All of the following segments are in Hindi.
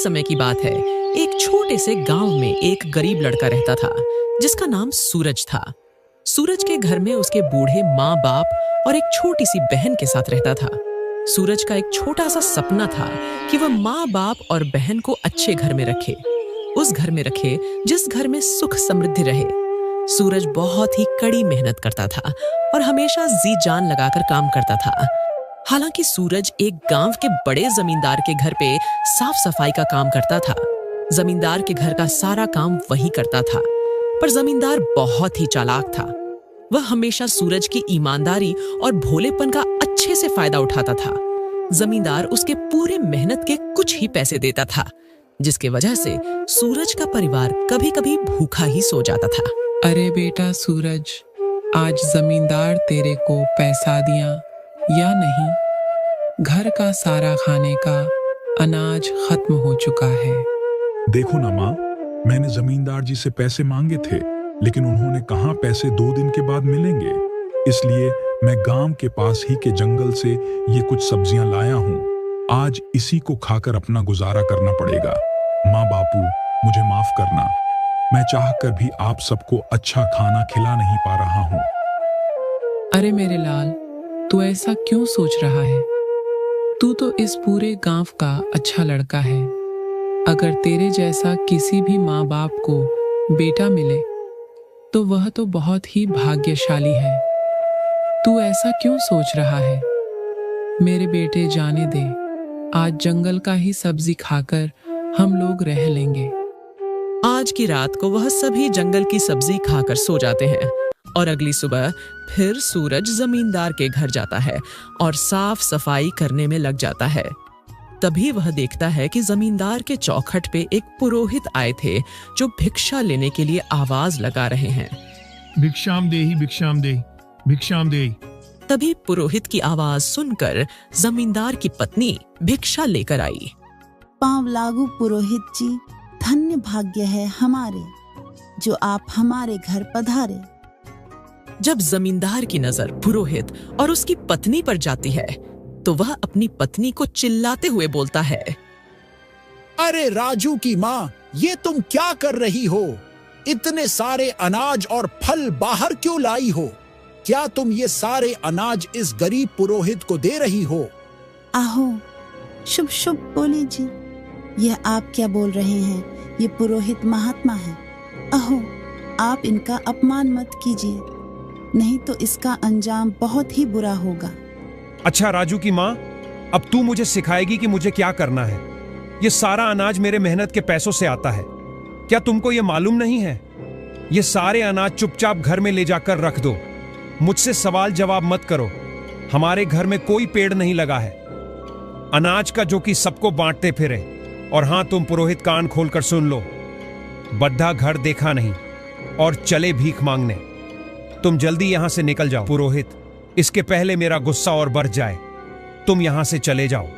समय की बात है। एक छोटे से गांव में एक गरीब लड़का रहता था जिसका नाम सूरज था। सूरज के घर में उसके बूढ़े माँ बाप और एक छोटी सी बहन के साथ रहता था। सूरज का एक छोटा सा सपना था कि वह माँ बाप और बहन को अच्छे घर में रखे, उस घर में रखे जिस घर में सुख समृद्धि रहे। सूरज बहुत ही कड़ी मेहनत करता था और हमेशा जी जान लगाकर काम करता था। हालांकि सूरज एक गांव के बड़े जमींदार के घर पे साफ सफाई का काम करता था। जमींदार के घर का सारा काम वही करता था, पर जमींदार बहुत ही चालाक था। वह हमेशा सूरज की ईमानदारी और भोलेपन का अच्छे से फायदा उठाता था। जमींदार उसके पूरे मेहनत के कुछ ही पैसे देता था, जिसके वजह से सूरज का परिवार कभी-कभी भूखा ही सो जाता था। अरे बेटा सूरज, आज जमींदार तेरे को पैसा दिया या नहीं? घर का सारा खाने का अनाज खत्म हो चुका है। देखो ना माँ, मैंने जमींदार जी से पैसे मांगे थे, लेकिन उन्होंने कहा पैसे 2 दिन के बाद मिलेंगे। इसलिए मैं गांव के पास ही के जंगल से ये कुछ सब्जियां लाया हूँ। आज इसी को खाकर अपना गुजारा करना पड़ेगा। माँ बापू, मुझे माफ करना। मैं चाहकर भी आप सबको अच्छा खाना खिला नहीं पा रहा हूँ। अरे मेरे लाल, तू ऐसा क्यों सोच रहा है? तू तो इस पूरे गांव का अच्छा लड़का है। अगर तेरे जैसा किसी भी माँ बाप को बेटा मिले तो वह तो बहुत ही भाग्यशाली है। तू ऐसा क्यों सोच रहा है? मेरे बेटे, जाने दे। आज जंगल का ही सब्जी खाकर हम लोग रह लेंगे। आज की रात को वह सभी जंगल की सब्जी खाकर सो जाते हैं और अगली सुबह फिर सूरज जमींदार के घर जाता है और साफ सफाई करने में लग जाता है। तभी वह देखता है कि जमींदार के चौखट पे एक पुरोहित आए थे जो भिक्षा लेने के लिए आवाज लगा रहे हैं। भिक्षाम देहि, भिक्षाम देहि, भिक्षाम देहि। तभी पुरोहित की आवाज सुनकर जमींदार की पत्नी भिक्षा लेकर आई। पांव लागू पुरोहित जी, धन्य भाग्य है हमारे जो आप हमारे घर पधारे। जब जमींदार की नजर पुरोहित और उसकी पत्नी पर जाती है तो वह अपनी पत्नी को चिल्लाते हुए बोलता है, अरे राजू की माँ, ये तुम क्या कर रही हो? इतने सारे अनाज और फल बाहर क्यों लाई हो? क्या तुम ये सारे अनाज इस गरीब पुरोहित को दे रही हो? आहो, शुभ शुभ बोले जी। यह आप क्या बोल रहे हैं? ये पुरोहित महात्मा है। अहो, आप इनका अपमान मत कीजिए, नहीं तो इसका अंजाम बहुत ही बुरा होगा। अच्छा राजू की माँ, अब तू मुझे सिखाएगी कि मुझे क्या करना है। ये सारा अनाज मेरे मेहनत के पैसों से आता है। क्या तुमको ये मालूम नहीं है? ये सारे अनाज चुपचाप घर में ले जाकर रख दो। मुझसे सवाल जवाब मत करो। हमारे घर में कोई पेड़ नहीं लगा है अनाज का जो कि सबको बांटते फिरे। और हां, तुम पुरोहित, कान खोलकर सुन लो। बद्धा घर देखा नहीं और चले भीख मांगने। तुम जल्दी यहां से निकल जाओ पुरोहित, इसके पहले मेरा गुस्सा और बढ़ जाए। तुम यहां से चले जाओ।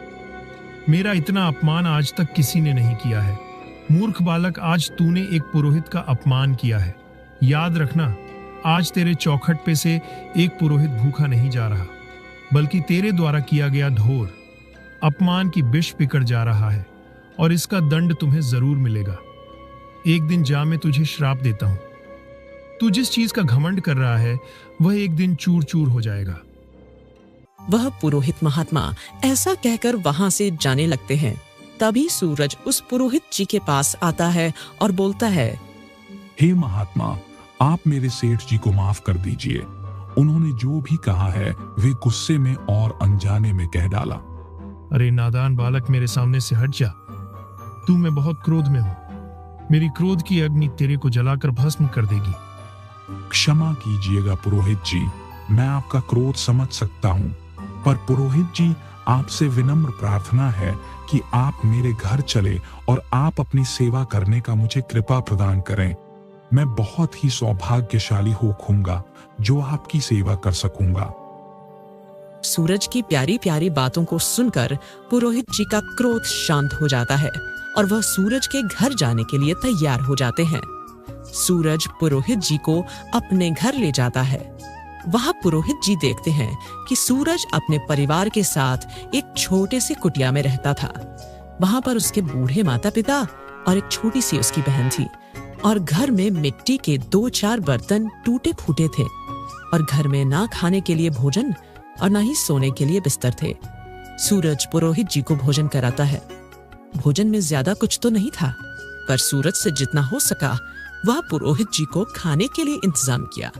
मेरा इतना अपमान आज तक किसी ने नहीं किया है। मूर्ख बालक, आज तूने एक पुरोहित का अपमान किया है। याद रखना, आज तेरे चौखट पे से एक पुरोहित भूखा नहीं जा रहा, बल्कि तेरे द्वारा किया गया ढोर अपमान की विष पिकर जा रहा है और इसका दंड तुम्हें जरूर मिलेगा। एक दिन जा, मैं तुझे श्राप देता हूं। तू जिस चीज का घमंड कर रहा है वह एक दिन चूर चूर हो जाएगा। वह पुरोहित महात्मा ऐसा कहकर वहां से जाने लगते हैं। तभी सूरज उस पुरोहित जी के पास आता है और बोलता है, हे महात्मा, आप मेरे सेठ जी को माफ कर दीजिए। उन्होंने जो भी कहा है वे गुस्से में और अनजाने में कह डाला। अरे नादान बालक, मेरे सामने से हट जा। तू, मैं बहुत क्रोध में हूं। मेरी क्रोध की अग्नि तेरे को जलाकर भस्म कर देगी। क्षमा कीजिएगा पुरोहित जी, मैं आपका क्रोध समझ सकता हूँ, पर पुरोहित जी, आपसे विनम्र प्रार्थना है कि आप मेरे घर चले और आप अपनी सेवा करने का मुझे कृपा प्रदान करें। मैं बहुत ही सौभाग्यशाली होऊंगा जो आपकी सेवा कर सकूंगा। सूरज की प्यारी प्यारी बातों को सुनकर पुरोहित जी का क्रोध शांत हो जाता है और वह सूरज के घर जाने के लिए तैयार हो जाते हैं। सूरज पुरोहित जी को अपने घर ले जाता है। वहां पुरोहित जी देखते हैं कि सूरज अपने परिवार के साथ एक छोटे से कुटिया में रहता था। वहां पर उसके बूढ़े माता पिता और एक छोटी सी उसकी बहन थी, और घर में मिट्टी के 2-4 बर्तन टूटे फूटे थे, और घर में ना खाने के लिए भोजन और ना ही सोने के लिए बिस्तर थे। सूरज पुरोहित जी को भोजन कराता है। भोजन में ज्यादा कुछ तो नहीं था, पर सूरज से जितना हो सका वह पुरोहित जी को खाने के लिए इंतजाम किया।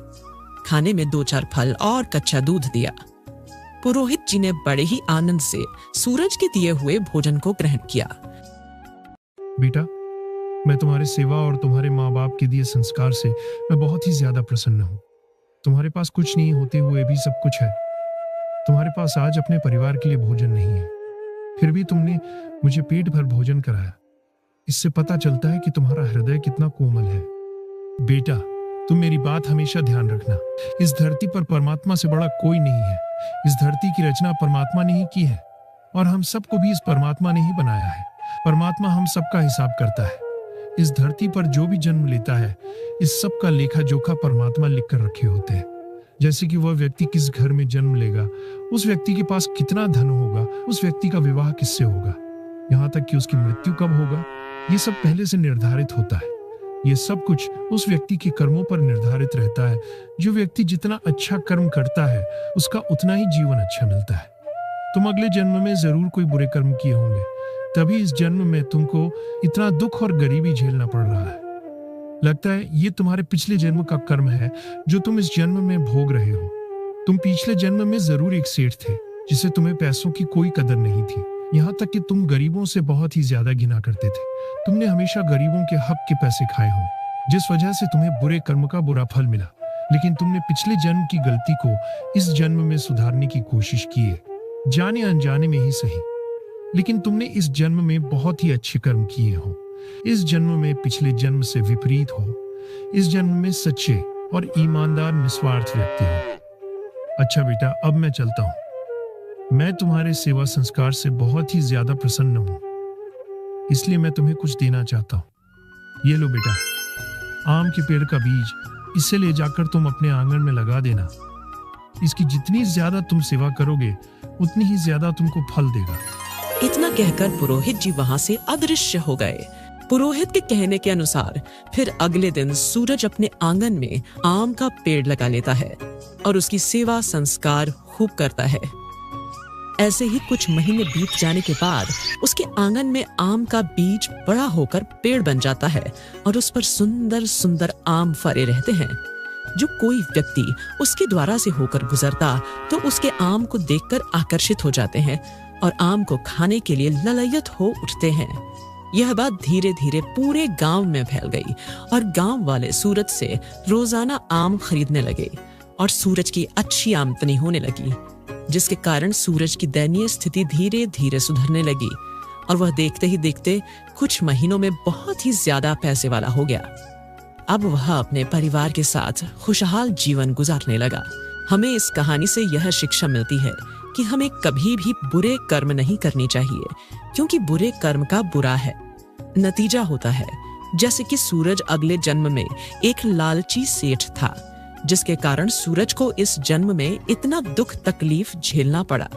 खाने में 2-4 फल और कच्चा दूध दिया। पुरोहित जी ने बड़े ही आनंद से सूरज के दिए हुए भोजन को ग्रहण किया। बेटा, मैं तुम्हारे सेवा और तुम्हारे माँ बाप के दिए संस्कार से मैं बहुत ही ज्यादा प्रसन्न हूँ। तुम्हारे पास कुछ नहीं होते हुए भी सब कुछ है। तुम्हारे पास आज अपने परिवार के लिए भोजन नहीं है, फिर भी तुमने मुझे पेट भर भोजन कराया। इससे पता चलता है कि तुम्हारा हृदय कितना कोमल है। बेटा, तुम मेरी बात हमेशा ध्यान रखना। इस धरती पर परमात्मा से बड़ा कोई नहीं है। इस धरती की रचना परमात्मा ने ही की है, और हम सबको भी इस परमात्मा ने ही बनाया है। परमात्मा हम सबका हिसाब करता है। इस धरती पर जो भी जन्म लेता है, इस सब का लेखा जोखा परमात्मा लिख कर रखे होते हैं। जैसे कि वह व्यक्ति किस घर में जन्म लेगा, उस व्यक्ति के पास कितना धन होगा, उस व्यक्ति का विवाह किससे होगा, यहाँ तक कि उसकी मृत्यु कब होगा, ये सब पहले से निर्धारित होता है। ये सब कुछ उस व्यक्ति के कर्मों पर निर्धारित रहता है। जो व्यक्ति जितना अच्छा कर्म करता है, उसका उतना ही जीवन अच्छा मिलता है। तुम अगले जन्म में जरूर कोई बुरे कर्म किए होंगे, तभी इस जन्म में तुमको इतना दुख और गरीबी झेलना पड़ रहा है। लगता है ये तुम्हारे पिछले जन्म का कर्म है जो तुम इस जन्म में भोग रहे हो। तुम पिछले जन्म में जरूर एक सेठ थे, जिसे तुम्हें पैसों की कोई कदर नहीं थी। यहाँ तक कि तुम गरीबों से बहुत ही ज्यादा घिना करते थे। तुमने हमेशा गरीबों के हक के पैसे खाए हों, जिस वजह से तुम्हें बुरे कर्म का बुरा फल मिला। लेकिन तुमने पिछले जन्म की गलती को इस जन्म में सुधारने की कोशिश की है, जाने अनजाने में ही सही। लेकिन तुमने इस जन्म में बहुत ही अच्छे कर्म किए हो। इस जन्म में पिछले जन्म से विपरीत हो। इस जन्म में सच्चे और ईमानदार निस्वार्थ व्यक्ति हो। अच्छा बेटा, अब मैं चलता हूँ। मैं तुम्हारे सेवा संस्कार से बहुत ही ज्यादा प्रसन्न हूँ, इसलिए मैं तुम्हें कुछ देना चाहता हूँ। ये लो बेटा, आम के पेड़ का बीज, इसे ले जाकर तुम अपने आंगन में लगा देना। इसकी जितनी ज्यादा तुम सेवा करोगे, उतनी ही ज्यादा तुमको फल देगा। इतना कहकर पुरोहित जी वहां से अदृश्य हो गए। पुरोहित के कहने के अनुसार फिर अगले दिन सूरज अपने आंगन में आम का पेड़ लगा लेता है और उसकी सेवा संस्कार खूब करता है। ऐसे ही कुछ महीने बीत जाने के बाद उसके आंगन में आम का बीज बड़ा होकर पेड़ बन जाता है और उस पर सुंदर सुंदर आम फरे रहते हैं। जो कोई व्यक्ति उसके द्वारा से होकर गुजरता तो उसके आम को देखकर आकर्षित हो जाते हैं और आम को खाने के लिए ललयत हो उठते हैं। यह बात धीरे धीरे पूरे गांव में फैल गई और गांव वाले सूरज से रोजाना आम खरीदने लगे और सूरज की अच्छी आमदनी होने लगी, जिसके कारण सूरज की दयनीय स्थिति धीरे धीरे सुधरने लगी और वह देखते ही देखते कुछ महीनों में बहुत ही ज्यादा पैसे वाला हो गया। अब वह अपने परिवार के साथ खुशहाल जीवन गुजारने लगा। हमें इस कहानी से यह शिक्षा मिलती है कि हमें कभी भी बुरे कर्म नहीं करने चाहिए, क्योंकि बुरे कर्म का बुरा है नतीजा होता है। जैसे कि सूरज अगले जन्म में एक लालची सेठ था, जिसके कारण सूरज को इस जन्म में इतना दुख तकलीफ झेलना पड़ा।